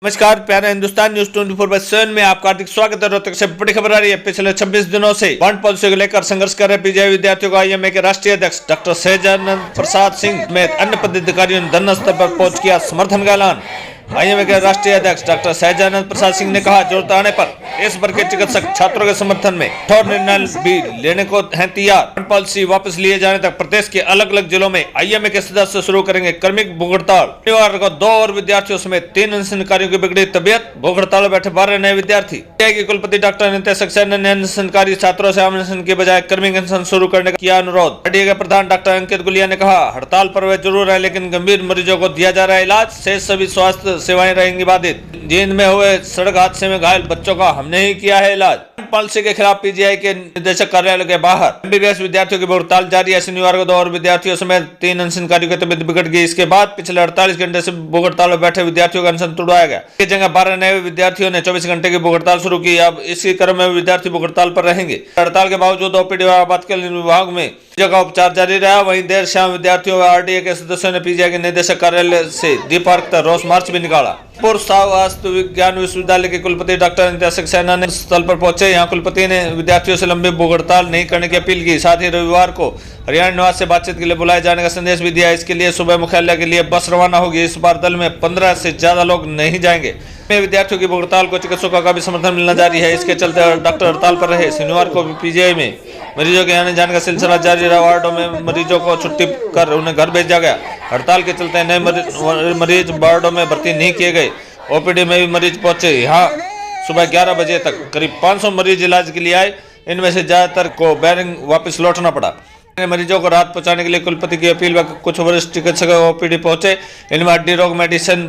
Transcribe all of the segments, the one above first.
नमस्कार प्यारे हिंदुस्तान न्यूज 24/7 में आपका हार्दिक स्वागत है। रोहतक से बड़ी खबर आ रही है। पिछले 26 दिनों से बॉन्ड पॉलिसी को लेकर संघर्ष कर रहे पीजीआई विद्यार्थियों को आईएमए के राष्ट्रीय अध्यक्ष डॉक्टर सहजानंद प्रसाद सिंह समेत अन्य पदाधिकारियों ने धरना स्थल पर पहुंच किया समर्थन का ऐलान। आईएमए के राष्ट्रीय अध्यक्ष डॉक्टर सहजानंद प्रसाद सिंह ने कहा, जरूरत आने पर देश भर के चिकित्सक छात्रों के समर्थन में कठोर निर्णय भी लेने को हैं तैयार। बॉन्ड पॉलिसी वापस लिए जाने तक प्रदेश के अलग अलग जिलों में आईएमए के सदस्य शुरू करेंगे कर्मिक भूख हड़ताल। शनिवार को 2 और विद्यार्थियों समेत 3 अनशनकारियों की बिगड़ी तबियत। भूख हड़ताल में बैठे 12 नए विद्यार्थी। पीजीआई के कुलपति डॉक्टर अनिता सक्सेना ने अनशनकारी छात्रों से अनशन के बजाय कर्मिक अनशन शुरू करने का किया अनुरोध। पीजीआई के प्रधान डॉक्टर अंकित गुलिया ने कहा, हड़ताल पर वे जरूर है, लेकिन गंभीर मरीजों को दिया जा रहा है इलाज, शेष सभी स्वास्थ्य सेवाएं रहेंगी बाधित। जींद में हुए सड़क हादसे में घायल बच्चों का हमने ही किया है इलाज। पॉलिसी के खिलाफ पीजीआई के निदेशक कार्यालय के बाहर एमबीबीएस विद्यार्थियों की हड़ताल जारी है। शनिवार को 2 और विद्यार्थियों समेत 3 अनशनकारियों की तबीयत बिगड़ गई। इसके बाद पिछले 48 घंटे से भूख हड़ताल में बैठे विद्यार्थियों का अनशन तोड़वाया गया। इसकी जगह 12 नए विद्यार्थियों ने 24 घंटे की भूख हड़ताल शुरू की। अब इसी क्रम में विद्यार्थी भूख हड़ताल पर रहेंगे। हड़ताल के बावजूद ओपीडी व आपातकालीन विभाग में का उपचार जारी रहा। वहीं देर शाम विद्यार्थियों व आरडीए के सदस्यों ने पीजीआई के निदेशक कार्यालय से डी पार्क तक रोष मार्च भी निकाला। पूर्व स्वास्थ्य विज्ञान विश्वविद्यालय के कुलपति डॉक्टर अनिता सक्सेना ने स्थल पर पहुंचे। यहाँ कुलपति ने विद्यार्थियों से लंबी भूख हड़ताल नहीं करने की अपील की। साथ ही रविवार को हरियाणा निवास से बातचीत के लिए बुलाए जाने का संदेश भी दिया। इसके लिए सुबह मुख्यालय के लिए बस रवाना होगी। इस बार दल में 15 से ज्यादा लोग नहीं जाएंगे। विद्यार्थियों की भूख हड़ताल को चिकित्सकों का भी समर्थन मिलना जारी है। इसके चलते डॉक्टर हड़ताल पर रहे। शनिवार को पीजीआई में मरीजों के आने जाने का सिलसिला जारी रहा। वार्डों में मरीजों को छुट्टी कर उन्हें घर भेजा गया। हड़ताल के चलते नए मरीज वार्डों में भर्ती नहीं किए गए। ओपीडी में भी मरीज पहुंचे। यहाँ सुबह 11 बजे तक करीब 500 मरीज इलाज के लिए आए। इनमें से ज्यादातर को बैरिंग वापस लौटना पड़ा। मरीजों को राहत पहुंचाने के लिए कुलपति की अपील व कुछ वरिष्ठ चिकित्सक ओपीडी पहुंचे। इनमें हड्डी रोग, मेडिसिन,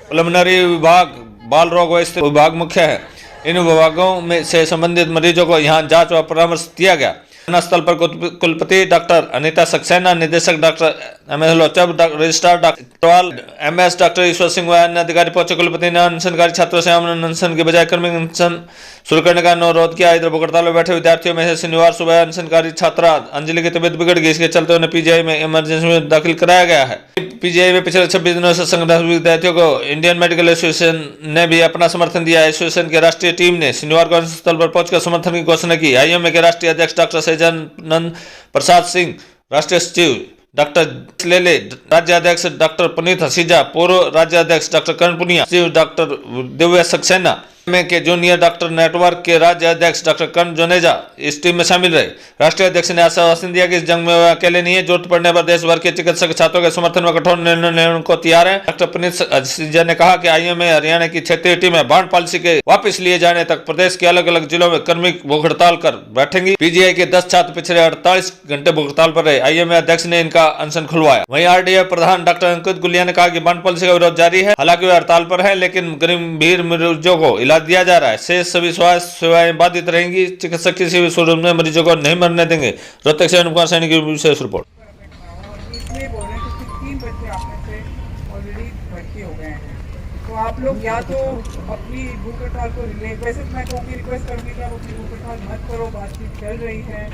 प्रिलिमिनरी विभाग, बाल रोग विभाग मुख्य है। इन विभागों में से संबंधित मरीजों को यहां जांच व परामर्श दिया गया। स्थल पर कुलपति डॉक्टर अनिता सक्सेना, निदेशक doctor M S Lochab, registrar doctor M S doctor Ishwar Singh व अन्य अधिकारी पहुंचे। कुलपति ने अनशनकारी छात्रों से अनशन के बजाय कर्मिक अनशन शुरू करने का अनुरोध किया। इधर भूख हड़ताल में बैठे विद्यार्थियों में से शनिवार सुबह अनशनकारी छात्रा अंजलि की तबीयत बिगड़ गई। इसके चलते उन्हें पीजीआई में इमरजेंसी में दाखिल कराया गया है। पीजीआई में पिछले 26 दिनों से संघर्ष विद्यार्थियों को इंडियन मेडिकल एसोसिएशन ने भी अपना समर्थन दिया। एसोसिएशन की राष्ट्रीय टीम ने शनिवार को अनशन स्थल पर पहुंचकर समर्थन की घोषणा की। आईएमए के राष्ट्रीय अध्यक्ष डॉक्टर सहजानंद प्रसाद सिंह, राष्ट्रीय सचिव डॉक्टर लेले, राज्य अध्यक्ष डॉक्टर पुनीत हसीजा, पूर्व राज्य अध्यक्ष डॉक्टर कर्ण पुनिया, सचिव डॉक्टर दिव्या सक्सेना, के जूनियर डॉक्टर नेटवर्क के राज्य अध्यक्ष डॉक्टर कर्ण जोनेजा इस टीम में शामिल रहे। राष्ट्रीय अध्यक्ष ने आश्वासन दिया कि इस जंग में वे अकेले नहीं है। जरूरत पड़ने पर देश भर के चिकित्सक छात्रों के समर्थन में कठोर निर्णय लेने को तैयार है। डॉक्टर पुनीत हसीजा ने कहा कि आईएमए हरियाणा की क्षेत्रीय टीमें बॉन्ड पॉलिसी के वापस लिए जाने तक प्रदेश के अलग अलग जिलों में कर्मिक भूख हड़ताल कर बैठेंगी। पीजीआई के 10 छात्र पिछले 48 घंटे भूख हड़ताल पर रहे। आईएमए अध्यक्ष ने इनका अनशन खुलवाया। वहीं आरडीए प्रधान डॉक्टर अंकित गुलिया ने कहा कि बॉन्ड पॉलिसी का विरोध जारी है। हालांकि वे हड़ताल पर है, लेकिन गंभीर मरीजों को इलाज दिया जा रहा है। सभी स्वास्थ्य सेवाएं बाधित रहेंगी। चिकित्सक किसी भी स्वरूप में मरीजों को नहीं मरने देंगे। रोहतक से अनुप कुमार सैनी की विशेष रिपोर्ट। तो आप लोग या तो अपनी भूख हड़ताल को वैसे मैं कहूँगी, रिक्वेस्ट करूँगी कि आप अपनी भूख हड़ताल मत करो। बातचीत चल रही है,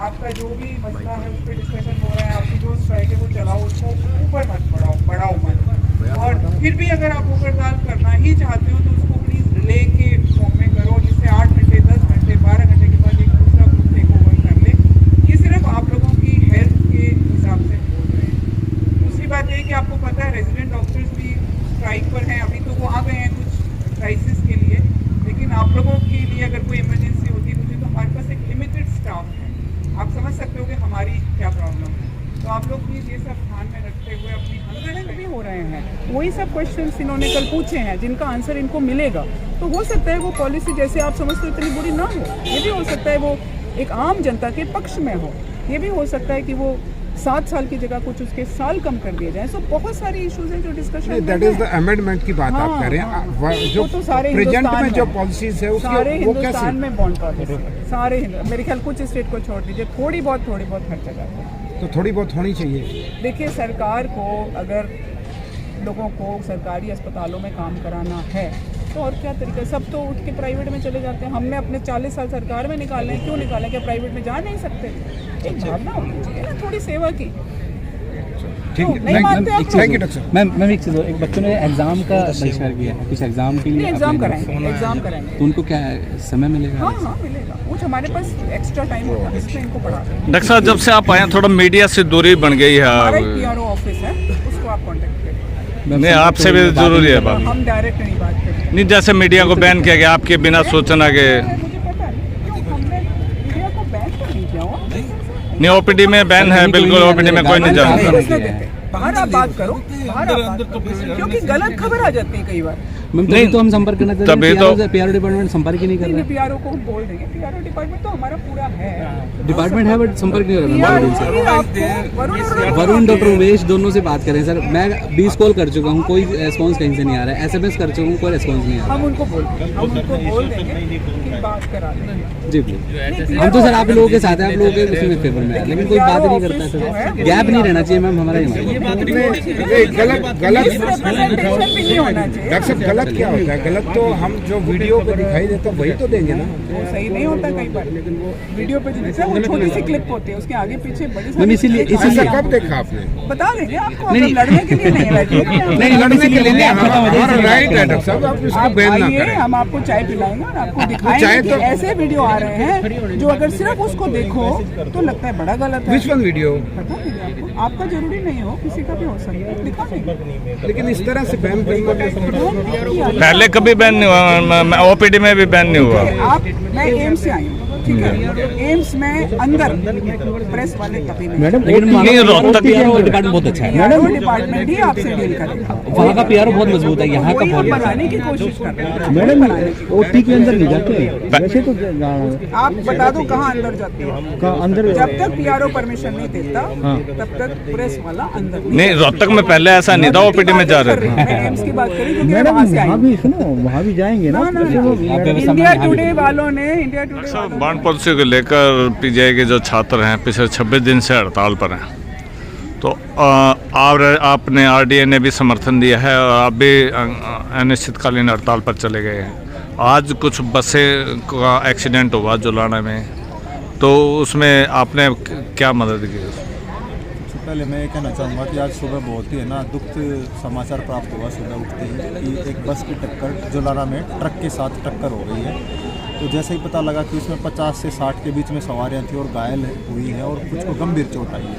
आपका जो भी मसला है उस पर डिस्कशन हो रहा है। आपकी जो स्ट्राइक है वो चलाओ, उसको ऊपर मत बढ़ाओ मत। और फिर भी अगर आप भूख हड़ताल करना ही चाहते हो तो उसको प्लीज़ रिले के फॉर्म में करो, जिससे 8 घंटे, 10 घंटे, 12 घंटे के बाद एक दूसरा ग्रुप टेक ओवर कर ले। ये सिर्फ आप लोगों की हेल्थ के हिसाब से बोल रहे हैं। दूसरी बात यह कि आपको पता है रेजिडेंट डॉक्टर्स भी स्ट्राइक पर हैं। अभी तो वो आ गए हैं कुछ क्राइसिस के लिए, लेकिन आप लोगों के लिए अगर कोई इमरजेंसी होती है तो हमारे पास एक लिमिटेड स्टाफ है। आप समझ सकते हो कि हमारी क्या प्रॉब्लम है। तो आप लोग प्लीज़ ये सब ध्यान में रखते हुए अपनी भी हो रहे हैं। वही सब क्वेश्चंस इन्होंने कल पूछे हैं जिनका आंसर इनको मिलेगा। तो हो सकता है वो पॉलिसी जैसे आप समझते हो इतनी बुरी ना हो। ये भी हो सकता है वो एक आम जनता के पक्ष में हो। ये भी हो सकता है कि वो 7 साल की जगह कुछ उसके साल कम कर दिए जाए। सो बहुत सारी इश्यूज हैं जो discussion that is the amendment की बात आप कर रहे हैं। जो तो सारे प्रेजेंट में जो पॉलिसीज है उसके सारे हिंदुस्तान में बॉन्ड पॉलिसी सारे मेरे ख्याल कुछ स्टेट को छोड़ दीजिए, थोड़ी बहुत हर जगह तो थोड़ी बहुत होनी चाहिए। देखिए सरकार को अगर लोगों को सरकारी अस्पतालों में काम कराना है तो और क्या तरीका है? सब तो उठ के प्राइवेट में चले जाते हैं। हमने अपने 40 साल सरकार में निकाले हैं, क्यों निकाले? क्या प्राइवेट में जा नहीं सकते? एक भावना होनी चाहिए ना थोड़ी सेवा की। ठीक है, नहीं मानते आप लोग? Thank you doctor. मैम एक चीज़ और, एक बच्चों ने एग्जाम का बहिष्कार किया है, कुछ एग्जाम के लिए नहीं, एग्जाम अपने- कराएंगे, एग्जाम कराएंगे। तो उनको क्या समय मिलेगा? हाँ हाँ मिलेगा, कुछ हमारे पास एक्स्ट्रा टाइम होता है इसमें इनको पढ़ा देंगे। डॉक्टर साहब जब से आप आए हैं, थोड़ा मीडिया से दूरी बन गई हमारा है। एक PRO ऑफिस है, उसको आप कांटेक्ट करें। नहीं, आपसे भी जरूरी है बात। हम डायरेक्ट नहीं बात करेंगे। नहीं, जैसे मीडिया को बैन किया गया आपके बिना सूचना के। मुझे पता नहीं क्यों हमने मीडिया को बैन तो नहीं किया हुआ। नहीं, OPD में बैन है, बिल्कुल OPD में कोई नहीं नहीं जानता। घुसने देते। बाहर आप बात करो, बाहर आप बात करो, क्योंकि गलत खबर आ जाती है कई बार। मैम नहीं, तभी तो हम संपर्क करना चाहते तभी हैं, तो- PR डिपार्टमेंट संपर्क ही नहीं कर नहीं रहा है। PRO को हम बोल देंगे, PRO डिपार्टमेंट तो हमारा पूरा है। डिपार्टमेंट है बट संपर्क नहीं कर रहा है। PRO ही आपको वरुण डॉक्टर उमेश दोनों से बात करें सर। मैं 20 कॉल कर चुका हूँ, कोई रेस्पॉन्स कहीं से नहीं आ रहा है। SMS कर चुका हूँ, कोई रेस्पॉन्स नहीं आ रहा हम उनको बोल देंगे, हम उनको बोल देंगे कि बात करा देंगे। है। जी प्लीज। हम तो सर आप लोगों के साथ हैं, आप लोगों के उसी में फेवर में है, लेकिन कोई बात ही नहीं करता है सर। गैप नहीं रहना चाहिए मैम हमारा। गलत मिसरिप्रेजेंटेशन भी नहीं होना चाहिए। डॉक्टर साहब गलत क्या होता है? गलत तो हम जो वीडियो पे दिखाई देते वही तो देंगे ना। वो सही नहीं होता कई बार, वीडियो पे जैसे वो छोटी सी क्लिप होती है, उसके आगे पीछे बड़ी मैम इसीलिए ऐसा कब देखा आपने? बता देंगे आपको, अगर लड़ने के लिए नहीं है। नहीं लड़ने के लिए हमारा राइट है डॉक्टर साहब, आप इसको आप बैन ना आइए, करें। हम आपको चाय पिलाएंगे और आपको दिखाएंगे चाय कि तो- ऐसे वीडियो आ रहे हैं जो अगर सिर्फ उसको देखो तो लगता है बड़ा गलत है। Which one video? बता देंगे आपको, आपका जरूरी नहीं हो, किसी का भी हो सकता है, दिखा देंगे। लेकिन इस तरह से बैन करना पहले कभी बैन नहीं हुआ, OPD में भी बैन नहीं हुआ। आप मैं एम्स से आई हूँ, ठीक है? एम्स में अंदर प्रेस वाले कभी नहीं। मैडम नहीं, रोहतक डिपार्टमेंट बहुत अच्छा है। PRO डिपार्टमेंट ही आपसे डील करेगा। वहाँ का PR बहुत मजबूत है, यहाँ का वही हम बहुत बनाने की कोशिश कर रहे हैं। मैडम OT के अंदर नहीं जाते वैसे तो आप बता दो कहाँ अंदर जाती है? अंदर जब तक PRO परमिशन नहीं देता तब तक प्रेस वाला अंदर नहीं, रोहतक में पहले ऐसा नहीं था, OPD में जा रहे थे। मैं एम्स की बात करी क्योंकि मैं वहाँ से आई हूँ। सुनो वहाँ भी जाएंगे ना, इंडिया टुडे वालों ने, इंडिया टुडे वालों ने बाढ़ पॉलिसी को लेकर PGI के जो छात्र हैं पिछले 26 दिन से हड़ताल पर हैं, तो आपने RDA ने भी समर्थन दिया है और आप भी अनिश्चितकालीन हड़ताल पर चले गए हैं। आज कुछ बसें का एक्सीडेंट हुआ जुलाना में, तो उसमें आपने क्या मदद की? सबसे पहले मैं ये कहना चाहूँगा कि आज सुबह बहुत ही है ना दुख समाचार प्राप्त हुआ सुबह उठते ही कि एक बस की टक्कर जुलाना में ट्रक के साथ टक्कर हो गई है। तो जैसे ही पता लगा कि उसमें 50 से 60 के बीच में सवारियां थी और घायल हुई हैं और कुछ को गंभीर चोट आई है।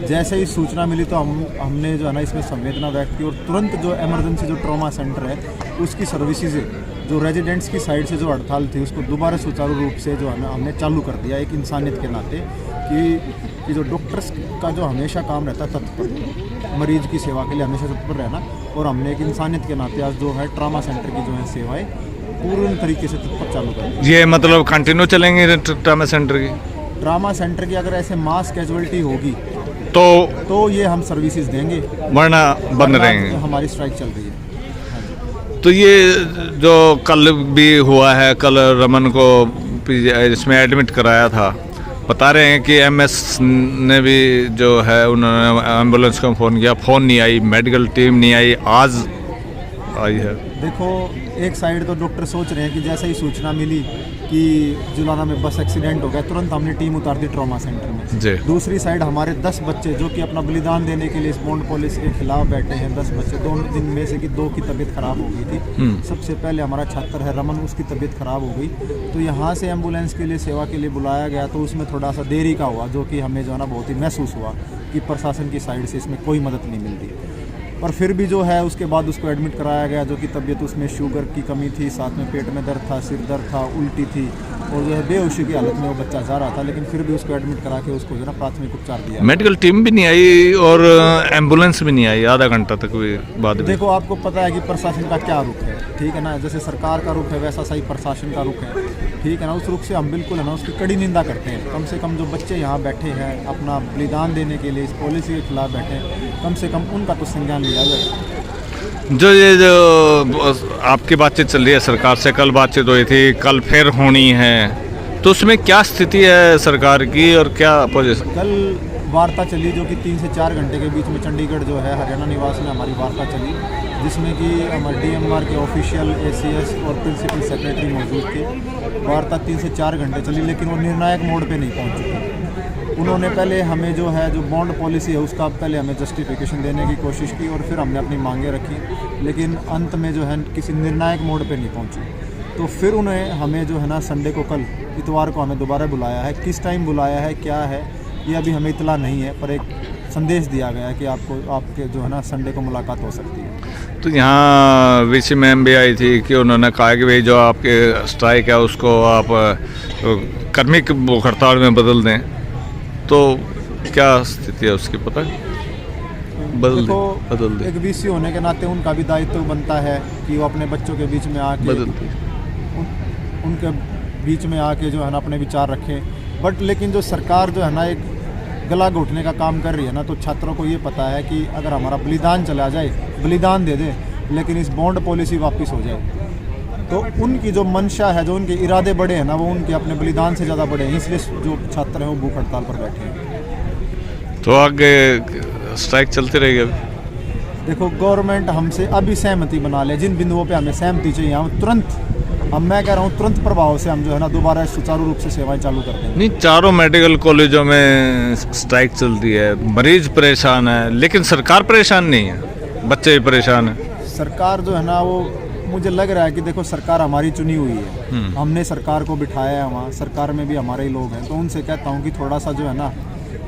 जैसे ही सूचना मिली तो हमने जो है ना इसमें संवेदना व्यक्त की और तुरंत जो इमरजेंसी जो ट्रॉमा सेंटर है उसकी सर्विसेज जो रेजिडेंट्स की साइड से जो हड़ताल थी उसको दोबारा सुचारू रूप से जो है ना हमने चालू कर दिया एक इंसानियत के नाते कि जो डॉक्टर्स का जो हमेशा काम रहता है तत्पर मरीज की सेवा के लिए हमेशा तत्पर रहना, और हमने एक इंसानियत के नाते आज जो है ट्रॉमा सेंटर की जो है सेवाएं पूर्ण तरीके से तत्पर चालू कर दी। ये मतलब कंटिन्यू चलेंगे ट्रामा सेंटर की? ट्रॉमा सेंटर की अगर ऐसे मास कैजुअलिटी होगी तो ये हम सर्विसेज देंगे, वरना बंद रहेंगे। हमारी स्ट्राइक चल रही है। तो ये जो कल भी हुआ है, कल रमन को इसमें एडमिट कराया था, बता रहे हैं कि MS ने भी जो है उन्होंने एम्बुलेंस को फ़ोन किया, फ़ोन नहीं आई, मेडिकल टीम नहीं आई, आज आई है। देखो एक साइड तो डॉक्टर सोच रहे हैं कि जैसे ही सूचना मिली कि जुलाना में बस एक्सीडेंट हो गया तुरंत हमने टीम उतार दी ट्रॉमा सेंटर में। जी। दूसरी साइड हमारे 10 बच्चे जो कि अपना बलिदान देने के लिए बॉन्ड पॉलिसी के खिलाफ बैठे हैं, 10 बच्चे, 2 दिन में से कि 2 की तबीयत खराब हो गई थी। सबसे पहले हमारा छात्र है रमन, उसकी तबीयत खराब हो गई, तो यहाँ से एम्बुलेंस के लिए सेवा के लिए बुलाया गया, तो उसमें थोड़ा सा देरी का हुआ जो कि हमें जो है ना बहुत ही महसूस हुआ कि प्रशासन की साइड से इसमें कोई मदद नहीं मिलती। और फिर भी जो है उसके बाद उसको एडमिट कराया गया जो कि तबीयत उसमें शुगर की कमी थी, साथ में पेट में दर्द था, सिर दर्द था, उल्टी थी और जो है बेहोशी की हालत में वो बच्चा जा रहा था, लेकिन फिर भी उसको एडमिट करा के उसको जो है ना प्राथमिक उपचार दिया। मेडिकल टीम भी नहीं आई और एम्बुलेंस भी नहीं आई, आधा घंटा तक भी बाद में। देखो आपको पता है कि प्रशासन का क्या रुख है, ठीक है ना, जैसे सरकार का रुख है वैसा सही प्रशासन का रुख है, ठीक है ना, उस रुख से हम बिल्कुल है ना उसकी कड़ी निंदा करते हैं। कम से कम जो बच्चे यहाँ बैठे हैं अपना बलिदान देने के लिए इस पॉलिसी के खिलाफ बैठे हैं, कम से कम उनका तो संज्ञान लिया जाए। जो आपकी बातचीत चल रही है सरकार से, कल बातचीत हुई थी, कल फिर होनी है, तो उसमें क्या स्थिति है सरकार की और क्या पोजीशन? कल वार्ता चली जो कि 3 से 4 घंटे के बीच में चंडीगढ़ जो है हरियाणा निवास में हमारी वार्ता चली, जिसमें कि हमारे DMR के ऑफिशियल ACS और प्रिंसिपल सेक्रेटरी मौजूद थे। वार्ता 3 से 4 घंटे चली, लेकिन वो निर्णायक मोड़ पे नहीं पहुंच चुकी। उन्होंने पहले हमें जो है जो बॉन्ड पॉलिसी है उसका पहले हमें जस्टिफिकेशन देने की कोशिश की और फिर हमने अपनी मांगें रखी, लेकिन अंत में जो है किसी निर्णायक मोड़ पे नहीं पहुंची। तो फिर उन्हें हमें जो है ना संडे को, कल इतवार को हमें दोबारा बुलाया है। किस टाइम बुलाया है, क्या है, ये अभी हमें इतला नहीं है, पर एक संदेश दिया गया है कि आपको आपके जो है ना संडे को मुलाकात हो सकती है। तो यहाँ VC मैम भी आई थी कि उन्होंने कहा कि भाई जो आपके स्ट्राइक है उसको आप कर्मिक भूख हड़ताल में बदल दें, तो क्या स्थिति है उसकी पता है? बदल दे एक VC होने के नाते उनका भी दायित्व बनता है कि वो अपने बच्चों के बीच में आके उनके बीच में आके जो है ना अपने विचार रखें। बट लेकिन जो सरकार जो है ना एक गला घोटने का काम कर रही है ना, तो छात्रों को ये पता है कि अगर हमारा बलिदान चला जाए, बलिदान दे दे, लेकिन इस बॉन्ड पॉलिसी वापस हो जाए, तो उनकी जो मंशा है, जो उनके इरादे बड़े हैं ना, वो उनके अपने बलिदान से ज़्यादा बड़े हैं। इसलिए जो छात्र हैं वो भूख हड़ताल पर बैठे हैं। तो आगे स्ट्राइक चलती रहेगी? अभी देखो, गवर्नमेंट हमसे अभी सहमति बना ले, जिन बिंदुओं पे हमें सहमति चाहिए हम तुरंत, अब मैं कह रहा हूँ तुरंत प्रभाव से हम जो है ना दोबारा सुचारू रूप से सेवाएं चालू कर देंगे। नहीं, चारों मेडिकल कॉलेजों में स्ट्राइक चलती है, मरीज परेशान है, लेकिन सरकार परेशान नहीं है, बच्चे भी परेशान हैं। सरकार जो है ना वो, मुझे लग रहा है कि देखो सरकार हमारी चुनी हुई है, हमने सरकार को बिठाया है वहाँ, सरकार में भी हमारे ही लोग हैं, तो उनसे कहता हूँ कि थोड़ा सा जो है ना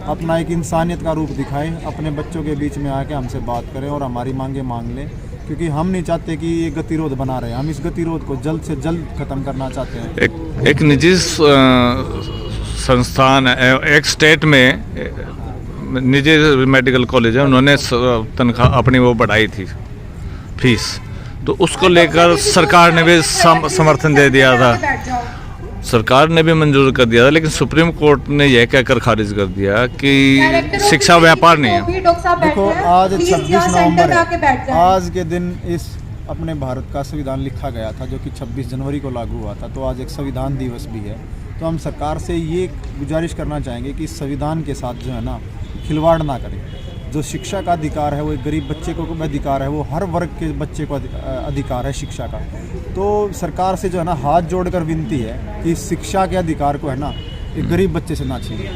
अपना एक इंसानियत का रूप दिखाएं, अपने बच्चों के बीच में आके हमसे बात करें और हमारी मांगे मांग लें, क्योंकि हम नहीं चाहते कि ये गतिरोध बना रहे, हम इस गतिरोध को जल्द से जल्द खत्म करना चाहते हैं। एक निजी संस्थान, एक स्टेट में निजी मेडिकल कॉलेज है, उन्होंने तनख्वाह अपनी वो बढ़ाई थी, फीस, तो उसको लेकर सरकार ने भी समर्थन दे दिया था, सरकार ने भी मंजूर कर दिया था, लेकिन सुप्रीम कोर्ट ने यह कहकर खारिज कर दिया कि शिक्षा व्यापार नहीं है। देखो, आज 26 नवंबर है, आज के दिन इस अपने भारत का संविधान लिखा गया था, जो कि 26 जनवरी को लागू हुआ था, तो आज एक संविधान दिवस भी है। तो हम सरकार से ये गुजारिश करना चाहेंगे कि संविधान के साथ जो है ना खिलवाड़ ना करें। जो शिक्षा का अधिकार है वो एक गरीब बच्चे को अधिकार है, वो हर वर्ग के बच्चे को अधिकार है शिक्षा का। तो सरकार से जो है ना हाथ जोड़कर विनती है कि शिक्षा के अधिकार को है ना एक गरीब बच्चे से ना छीने।